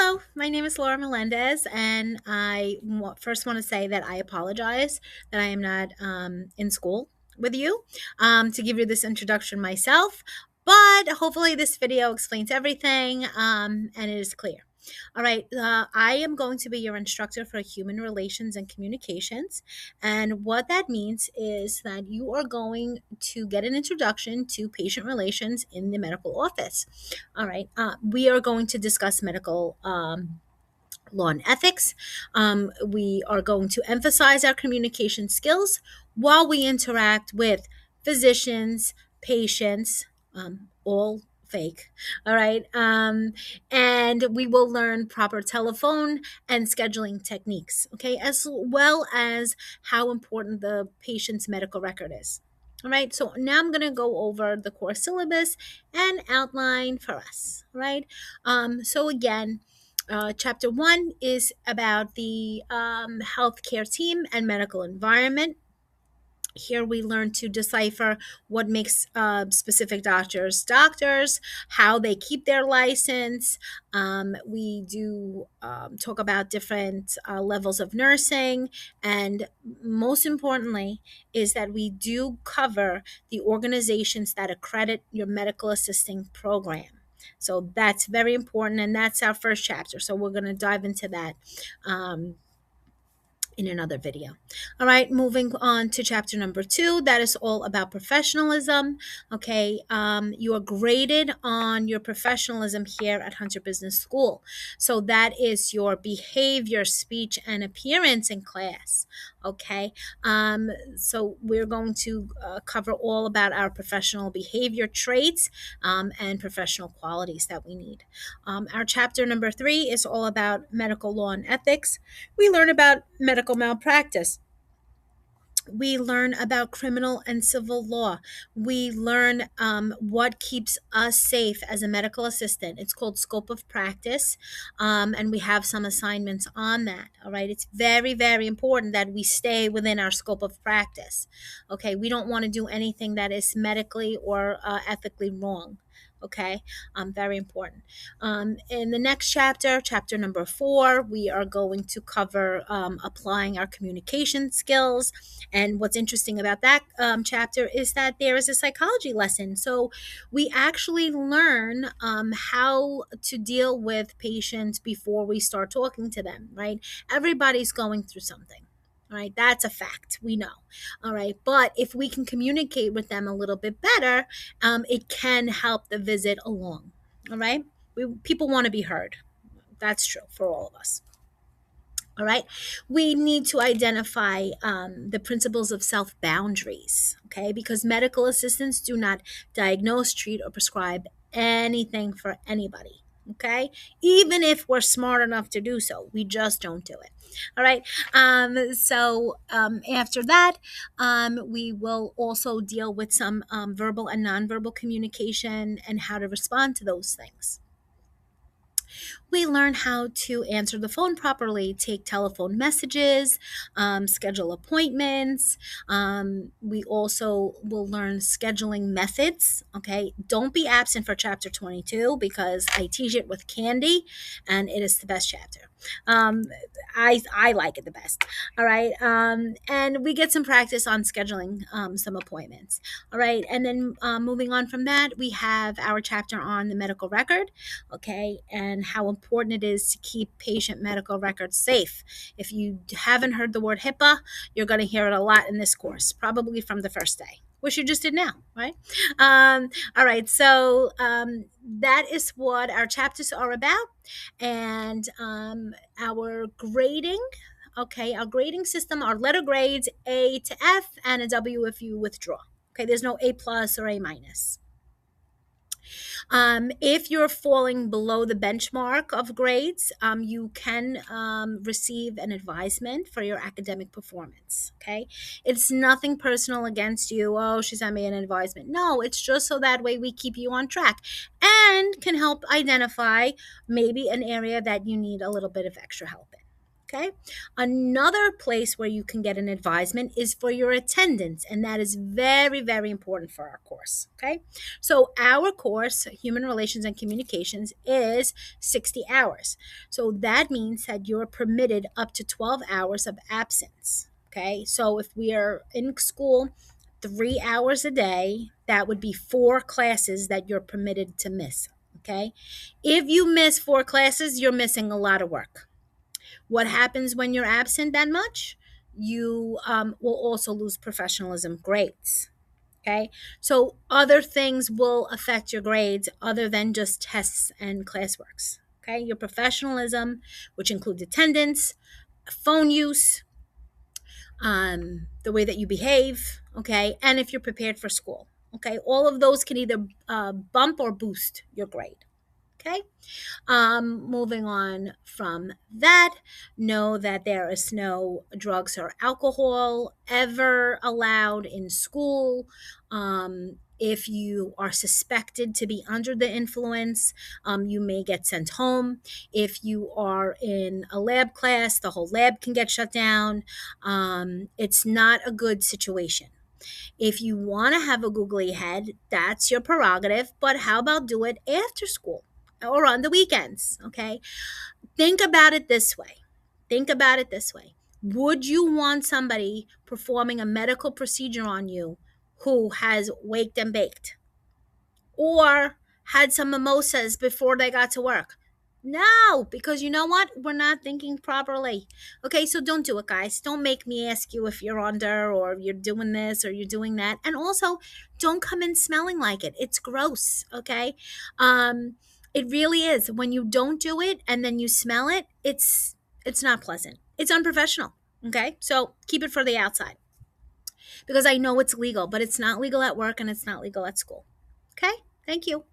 Hello, my name is Laura Melendez, and first want to say that I apologize that I am not in school with you to give you this introduction myself. But hopefully, this video explains everything and it is clear. All right, I am going to be your instructor for human relations and communications. And what that means is that you are going to get an introduction to patient relations in the medical office. All right. We are going to discuss medical law and ethics. We are going to emphasize our communication skills while we interact with physicians, patients, all fake. All right. And we will learn proper telephone and scheduling techniques, okay, as well as how important the patient's medical record is. All right, so now I'm going to go over the course syllabus and outline for us. All right, so again, chapter 1 is about the healthcare team and medical environment. Here we learn to decipher what makes specific doctors, how they keep their license. We do talk about different levels of nursing, and most importantly is that we do cover the organizations that accredit your medical assisting program. So that's very important, and that's our first chapter. So we're going to dive into that in another video. All right, moving on to chapter number 2. That is all about professionalism. Okay, you are graded on your professionalism here at Hunter Business School. So that is your behavior, speech, and appearance in class. Okay, so we're going to cover all about our professional behavior traits and professional qualities that we need. Our chapter number 3 is all about medical law and ethics. We learn about medical malpractice. We learn about criminal and civil law. We learn what keeps us safe as a medical assistant. It's called scope of practice, and we have some assignments on that. All right, it's very, very important that we stay within our scope of practice. Okay, we don't want to do anything that is medically or ethically wrong. Okay, very important. In the next chapter, chapter number 4, we are going to cover applying our communication skills. And what's interesting about that chapter is that there is a psychology lesson. So we actually learn how to deal with patients before we start talking to them, right? Everybody's going through something. All right, that's a fact. We know. All right, but if we can communicate with them a little bit better, it can help the visit along. All right, people want to be heard. That's true for all of us. All right, we need to identify the principles of self boundaries, okay, because medical assistants do not diagnose, treat, or prescribe anything for anybody. Okay, even if we're smart enough to do so, we just don't do it. All right, after that, we will also deal with some verbal and nonverbal communication and how to respond to those things. We learn how to answer the phone properly, take telephone messages, schedule appointments. We also will learn scheduling methods. Okay, don't be absent for chapter 22 because I teach it with candy, and it is the best chapter. I like it the best. All right, and we get some practice on scheduling some appointments. All right, and then moving on from that, we have our chapter on the medical record. Okay, and how important it is to keep patient medical records safe. If you haven't heard the word HIPAA, you're going to hear it a lot in this course, probably from the first day, which you just did now, right? All right, so that is what our chapters are about, and our grading. Okay, our grading system are letter grades A to F and a W if you withdraw. Okay, there's no A plus or A minus. If you're falling below the benchmark of grades, you can receive an advisement for your academic performance. Okay, it's nothing personal against you. Oh, she sent me an advisement. No, it's just so that way we keep you on track and can help identify maybe an area that you need a little bit of extra help in. Okay. Another place where you can get an advisement is for your attendance, and that is very, very important for our course. Okay. So, our course, Human Relations and Communications, is 60 hours. So, that means that you're permitted up to 12 hours of absence. Okay. So, if we are in school 3 hours a day, that would be 4 classes that you're permitted to miss. Okay. If you miss 4 classes, you're missing a lot of work. What happens when you're absent that much? You will also lose professionalism grades. Okay. So other things will affect your grades other than just tests and classworks. Okay. Your professionalism, which includes attendance, phone use, the way that you behave. Okay. And if you're prepared for school. Okay. All of those can either bump or boost your grade. Okay. Moving on from that, know that there is no drugs or alcohol ever allowed in school. If you are suspected to be under the influence, you may get sent home. If you are in a lab class, the whole lab can get shut down. It's not a good situation. If you want to have a googly head, that's your prerogative, but how about do it after school or on the weekends? Okay. Think about it this way. Think about it this way. Would you want somebody performing a medical procedure on you who has waked and baked or had some mimosas before they got to work? No, because you know what? We're not thinking properly. Okay, so don't do it, guys. Don't make me ask you if you're under or you're doing this or you're doing that. And also, don't come in smelling like it. It's gross, okay? It really is. When you don't do it and then you smell it, it's not pleasant. It's unprofessional. Okay? So, keep it for the outside. Because I know it's legal, but it's not legal at work and it's not legal at school. Okay? Thank you.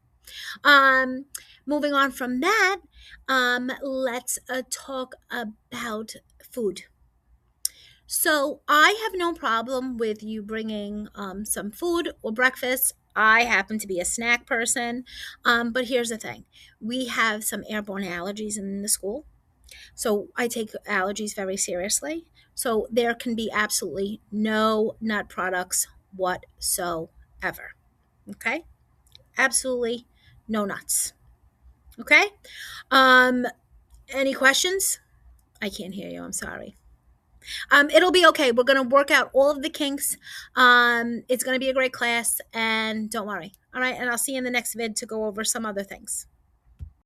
Um, Moving on from that, let's talk about food. So I have no problem with you bringing some food or breakfast. I happen to be a snack person, but here's the thing: we have some airborne allergies in the school, so I take allergies very seriously. So there can be absolutely no nut products whatsoever. Okay, absolutely no nuts. Okay. Um, any questions? I can't hear you. I'm sorry. It'll be okay. We're gonna work out all of the kinks. It's gonna be a great class, and don't worry. All right, and I'll see you in the next vid to go over some other things.